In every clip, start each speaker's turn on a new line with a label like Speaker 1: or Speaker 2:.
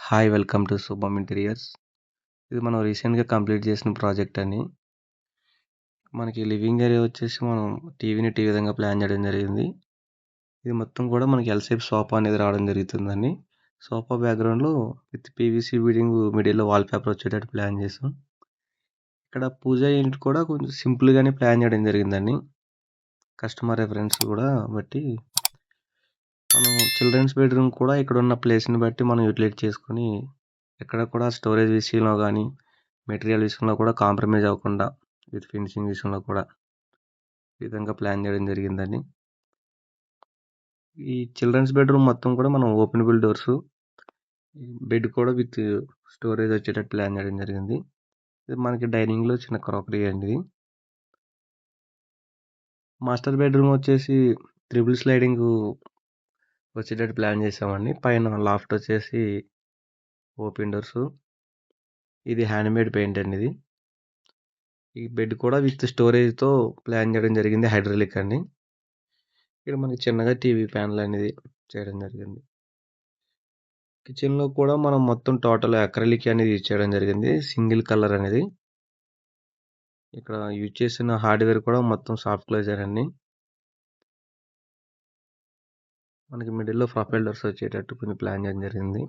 Speaker 1: Hi! Welcome to శుభం interiors. ఇది మనం రీసెంట్‌గా కంప్లీట్ చేసిన ప్రాజెక్ట్ అండి. మనకి లివింగ్ ఏరియా వచ్చేసి మనం టీవీని విధంగా ప్లాన్ చేయడం జరిగింది. ఇది మొత్తం కూడా మనకి ఎల్ షేప్ సోఫా అనేది రావడం జరుగుతుందండి. సోఫా బ్యాక్‌గ్రౌండ్‌లో విత్ పీవీసీ ఫిట్టింగ్ మిడిల్‌లో వాల్‌పేపర్ వచ్చేటట్టు ప్లాన్ చేసాం. ఇక్కడ పూజ యూనిట్ కూడా కొంచెం సింపుల్‌గానే ప్లాన్ చేయడం జరిగిందండి. కస్టమర్ రిఫరెన్స్ కూడా బట్టి మనం చిల్డ్రన్స్ బెడ్‌రూమ్ కూడా ఇక్కడున్న ప్లేస్‌ని బట్టి మనం యూటిలైజ్ చేసుకొని ఎక్కడ కూడా స్టోరేజ్ విషయంలో గానీ, మెటీరియల్ విషయంలో కూడా కాంప్రమైజ్ అవ్వకుండా విత్ ఫినిషింగ్ విషయంలో కూడా ఈ విధంగా ప్లాన్ చేయడం జరిగిందండి. ఈ చిల్డ్రన్స్ బెడ్‌రూమ్ మొత్తం కూడా మనం ఓపెనబుల్ డోర్సు, బెడ్ కూడా విత్ స్టోరేజ్ వచ్చేటట్టు ప్లాన్ చేయడం జరిగింది. ఇది మనకి డైనింగ్‌లో చిన్న క్రాకరీ అండి ఇది. మాస్టర్ బెడ్‌రూమ్ వచ్చేసి త్రిబుల్ స్లైడింగు వచ్చేటట్టు ప్లాన్ చేసామండి. పైన లాఫ్ట్ వచ్చేసి ఓపెన్ డోర్సు. ఇది హ్యాండ్‌మేడ్ పెయింట్ అండి ఇది. ఈ బెడ్ కూడా విత్ స్టోరేజ్‌తో ప్లాన్ చేయడం జరిగింది. హైడ్రాలిక్ అండి. ఇక్కడ మనకి చిన్నగా టీవీ ప్యానెల్ అనేది చేయడం జరిగింది. కిచెన్‌లో కూడా మనం మొత్తం టోటల్ అక్రిలిక్ అనేది యూజ్ చేయడం జరిగింది. సింగిల్ కలర్ అనేది. ఇక్కడ యూజ్ చేసిన హార్డ్‌వేర్ కూడా మొత్తం సాఫ్ట్ క్లోజర్ అండి. మనకి మిడిల్‌లో ప్రొఫైల్ డోర్స్ వచ్చేటట్టు కొంచెం ప్లాన్ చేయడం జరిగింది.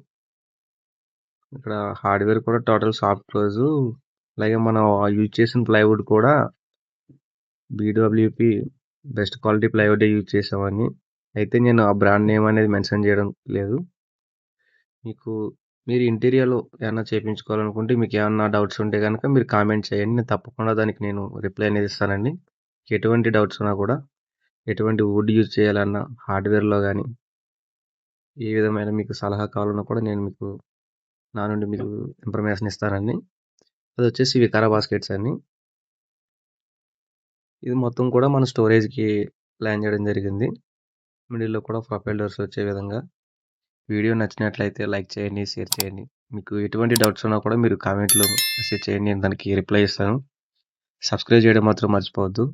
Speaker 1: ఇక్కడ హార్డ్‌వేర్ కూడా టోటల్ సాఫ్ట్ క్లోజు. అలాగే మనం యూజ్ చేసిన ప్లైవుడ్ కూడా బీడబ్ల్యూపీ బెస్ట్ క్వాలిటీ ప్లైవుడే యూజ్ చేసామండి. అయితే నేను ఆ బ్రాండ్ నేమ్ అనేది మెన్షన్ చేయడం లేదు. మీరు ఇంటీరియర్‌లో ఏమన్నా చేపించుకోవాలనుకుంటే మీకేమన్నా డౌట్స్ ఉంటే గనక మీరు కామెంట్ చేయండి. నేను తప్పకుండా దానికి రిప్లై అనేది ఇస్తానండి. ఎటువంటి డౌట్స్ ఉన్నా కూడా, ఎటువంటి వుడ్ యూజ్ చేయాలన్నా హార్డ్‌వేర్‌లో గానీ, ఏ విధమైన మీకు సలహా కావాలన్నా కూడా నేను నా నుండి మీకు ఇన్ఫర్మేషన్ ఇస్తానండి. అదొచ్చేసి వికారా బాస్కెట్స్ అండి. ఇది మొత్తం కూడా మన స్టోరేజ్‌కి ప్లాన్ చేయడం జరిగింది. మిడిల్‌లో కూడా ప్రొఫైల్ డోర్స్ వచ్చే విధంగా. వీడియో నచ్చినట్లయితే లైక్ చేయండి, షేర్ చేయండి. మీకు ఎటువంటి డౌట్స్ ఉన్నా కూడా మీరు కామెంట్‌లో మెసేజ్ చేయండి. నేను దానికి రిప్లై ఇస్తాను. సబ్స్క్రైబ్ చేయడం మాత్రం మర్చిపోవద్దు.